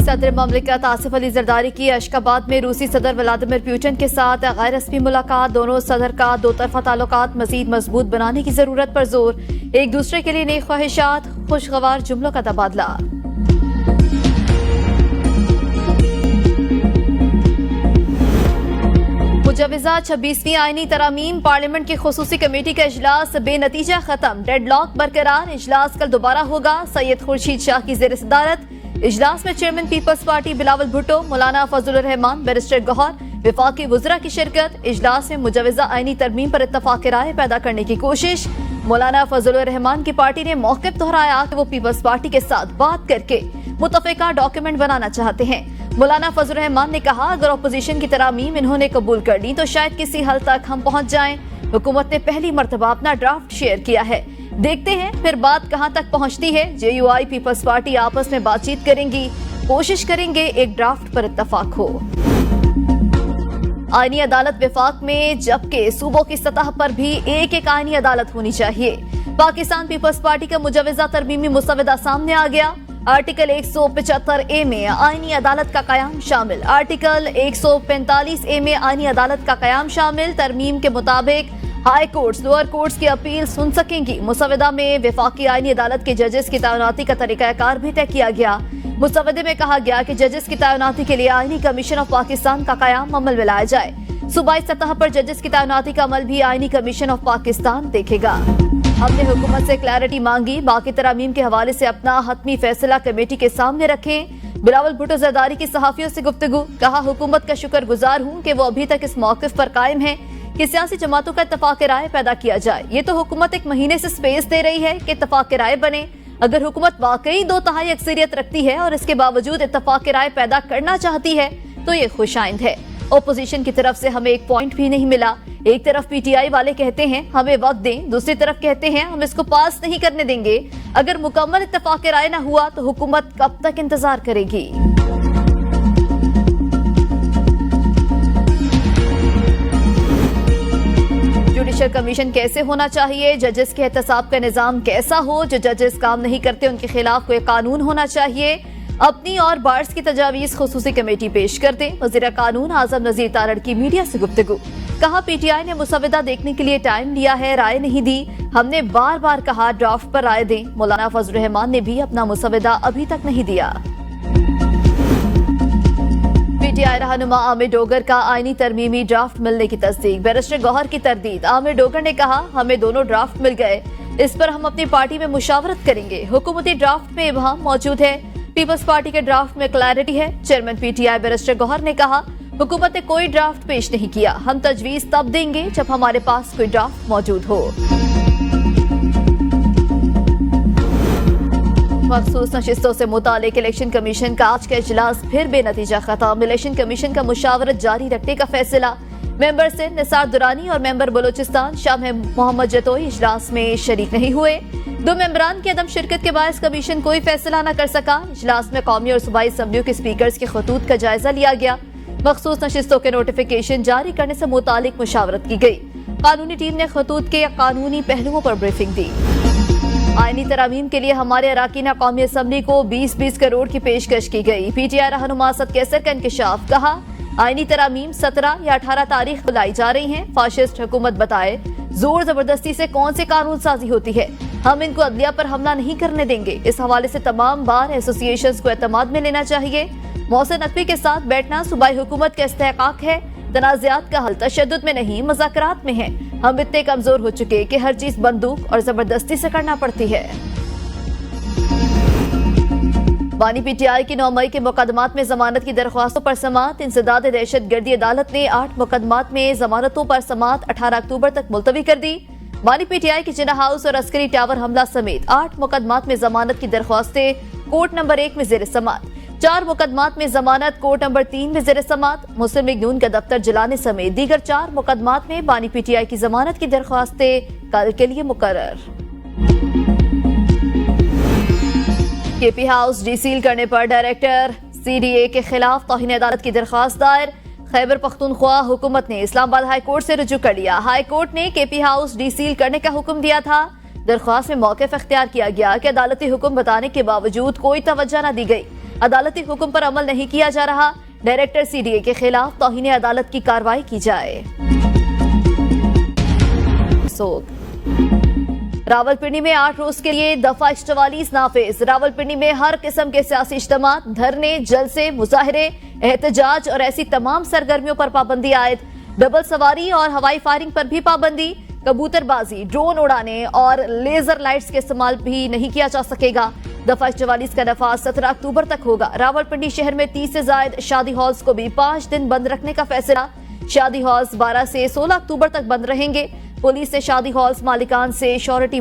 सदर ममलिकत आसिफ अली जरदारी की अशकाबाद में रूसी सदर व्लादिमीर पुतिन के साथ गैर रस्मी मुलाकात। दोनों सदर का दो तरफा ताल्लुकात मजीद मजबूत बनाने की जरूरत पर जोर। एक दूसरे के लिए नई ख्वाहिशात, खुशगवार जुमलों का तबादला। मुजवजा 26वीं आईनी तरामीम। पार्लियामेंट की खुसूसी कमेटी का इजलास बेनतीजा खत्म। डेडलॉक बरकरार। इजलास कल दोबारा होगा। सैयद खुर्शीद शाह की जेर सदारत। इजलास में chairman Peoples Party Bilawal Bhutto, Maulana Fazlur Rahman, barrister Gohar, विफाकी वज़रा की शिरकत। इजलास में मुजवजा आईनी तरमीम पर इत्तफाक राय पैदा करने की कोशिश। मौलाना फजलुर रहमान की पार्टी ने मौक़िफ़ दोहराया कि वो पीपल्स पार्टी के साथ बात करके मुतफ़िका डॉक्यूमेंट बनाना चाहते हैं। मौलाना फजलुर रहमान ने कहा, अगर अपोजिशन की तरामीम इन्होंने कबूल कर ली तो शायद किसी हल तक हम पहुंच जाएं। हुकूमत ने पहली मर्तबा अपना ड्राफ्ट शेयर किया है, देखते हैं फिर बात कहां तक पहुंचती है। JUI पीपल्स पार्टी आपस में बातचीत करेंगी, कोशिश करेंगे एक ड्राफ्ट पर इत्तफाक हो। आईनी अदालत विफाक में, जबकि सूबों की सतह पर भी एक एक आईनी अदालत होनी चाहिए। पाकिस्तान पीपल्स पार्टी का मुजवजा तरमीमी मुसवदा सामने आ गया। आर्टिकल 175A में आईनी अदालत का कयाम शामिल। आर्टिकल 145A में आईनी अदालत का कयाम शामिल। तरमीम के मुताबिक हाई कोर्ट्स, लोअर कोर्ट्स की अपील सुन सकेंगी। मुसवदा में विफाकी आईनी अदालत के जजेस की तैनाती का तरीकाकार भी तय किया गया। मुसवदे में कहा गया कि जजेस की तैनाती के लिए आईनी कमीशन ऑफ पाकिस्तान का कयाम अमल में लाया जाए। सूबाई सतह पर जजेस की तैनाती का अमल भी आईनी कमीशन ऑफ पाकिस्तान देखेगा। हमने हुकूमत से क्लैरिटी मांगी, बाकी तरामीम के हवाले से अपना हतमी फैसला कमेटी के सामने रखें। बिलावल भुट्टो जरदारी की सहाफियों से गुफ्तगू। कहा, हुकूमत का शुक्रगुजार हूँ कि वो अभी तक इस मौक़िफ़ पर कायम है कि सियासी जमातों का इत्तफाक राय पैदा किया जाए। ये तो हुकूमत एक महीने से स्पेस दे रही है कि इत्तफाक राय बने। अगर हुकूमत वाकई 2/3 अक्सरियत रखती है और इसके बावजूद इत्तफाक राय पैदा करना चाहती है तो ये खुशाइंद है। ओपोजिशन की तरफ से हमें एक पॉइंट भी नहीं मिला। एक तरफ PTI वाले कहते हैं हमें वक्त दें, दूसरी तरफ कहते हैं हम इसको पास नहीं करने देंगे। अगर मुकम्मल इत्तफाक राय न हुआ तो हुकूमत कब तक इंतजार करेगी। जुडिशल कमीशन कैसे होना चाहिए, जजेस के एहतसाब का निजाम कैसा हो, जो जजेस काम नहीं करते उनके खिलाफ कोई कानून होना चाहिए। अपनी और बार्स की तजावीज खुसूसी कमेटी पेश कर दे। वज़ीर कानून आजम नज़ीर तारड़ की मीडिया से गुफ्तगू। कहा, PTI ने मुसवदा देखने के लिए टाइम लिया है, राय नहीं दी। हमने बार बार कहा ड्राफ्ट पर राय दें। मौलाना फजलुर रहमान ने भी अपना मुसवदा अभी तक नहीं दिया। PTI रहनुमा आमिर डोगर का आईनी तरमीमी ड्राफ्ट मिलने की तस्दीक। बैरिस्टर गौहर की तरदीद। आमिर डोगर ने कहा, हमें दोनों ड्राफ्ट मिल गए, इस पर हम अपनी पार्टी में मुशावरत करेंगे। हुकूमती ड्राफ्ट में इबहाम मौजूद है, पीपल्स पार्टी के ड्राफ्ट में क्लैरिटी है। चेयरमैन PTI बैरिस्टर गौहर ने कहा, हुकूमत ने कोई ड्राफ्ट पेश नहीं किया, हम तजवीज तब देंगे जब हमारे पास कोई ड्राफ्ट मौजूद हो। मखसूस नशिस्तों से मुतालिक इलेक्शन कमीशन का आज का इजलास फिर बेनतीजा खत्म। इलेक्शन कमीशन का मुशावरत जारी रखने का फैसला। मेंबर सिंध निसार दुरानी और मेंबर बलोचिस्तान शाह मोहम्मद जतोई इजलास में शरीक नहीं हुए। दो मेंबरान की अदम शिरकत के बायस कमीशन कोई फैसला न कर सका। इजलास में कौमी और सूबाई असम्बलियों के स्पीकर्स के खतूत का जायजा लिया गया। मखसूस नशिस्तों के नोटिफिकेशन जारी करने से मुतालिक मुशावरत की गई। कानूनी टीम ने खतूत के कानूनी पहलुओं पर ब्रीफिंग दी। आईनी तरामीम के लिए हमारे अराकीन कौमी असम्बली को 20-20 करोड़ की पेशकश की गई। PTI रहनुमा असद कैसर का इंकशाफ। कहा, आईनी तरामीम 17 या 18 तारीख को लाई जा रही हैं। फाशिस्ट हुकूमत बताए जोर जबरदस्ती से कौन से कानून साजी होती है, हम इनको अदलिया पर हमला नहीं करने देंगे। इस हवाले से तमाम बार एसोसिएशंस को एतमाद में लेना चाहिए। मोहसिन नकवी के साथ बैठना सूबाई हुकूमत का इस्तेहकाक है। तनाज़ात का हल तशद्दुद में नहीं, मुज़ाकरात में है। हम इतने कमजोर हो चुके कि हर चीज बंदूक और जबरदस्ती से करना पड़ती है। बानी PTI की 9 मई के मुकदमात में जमानत की दरख्वास्तों पर समाअत। इंसदाद दहशत गर्दी अदालत ने 8 मुकदमात में जमानतों पर समाअत 18 अक्टूबर तक मुलतवी कर दी। बानी PTI की जिना हाउस और अस्करी टावर हमला समेत 8 मुकदमात में जमानत की दरख्वास्तें कोर्ट नंबर 1 में जेर समाअत। 4 मुकदमात में जमानत कोर्ट नंबर 3 में जेर समाअत। मुस्लिम लीग नून का दफ्तर जलाने समेत दीगर 4 मुकदमात में बानी PTI की जमानत की दरख्वास्तें कल के लिए मुकर्रर। KP हाउस डीसील करने पर डायरेक्टर CDA के खिलाफ तौहीन अदालत की दरख्वास्त दायर। खैबर पख्तूनख्वा हुकूमत ने इस्लामाबाद हाई कोर्ट से रुजू कर लिया। हाई कोर्ट ने KP हाउस डीसील करने का हुक्म दिया था। दरख्वास्त में मौक़िफ़ इख्तियार किया गया कि अदालती हुक्म बताने के बावजूद कोई तवज्जो न दी गई। अदालती हुक्म पर अमल नहीं किया जा रहा। डायरेक्टर सीडीए के खिलाफ तौहीन अदालत की कार्रवाई की जाए। रावलपिंडी में 8 रोज के लिए दफा 44 नाफिज। रावलपिंडी में हर किस्म के सियासी इज्तिमा, धरने, जलसे, मुजाहरे, एहतजाज और ऐसी तमाम सरगर्मियों पर पाबंदी आयद। डबल सवारी और हवाई फायरिंग पर भी पाबंदी। कबूतरबाजी, ड्रोन उड़ाने और लेजर लाइट्स के इस्तेमाल भी नहीं किया जा सकेगा। दफा 44 का नफाज 17 अक्टूबर तक होगा। रावलपिंडी शहर में 30 से ज्यादा शादी हॉल्स को भी 5 दिन बंद रखने का फैसला। शादी हॉल्स 12 से 16 अक्टूबर तक बंद रहेंगे। पुलिस ने शादी हॉल्स मालिकान से श्योरिटी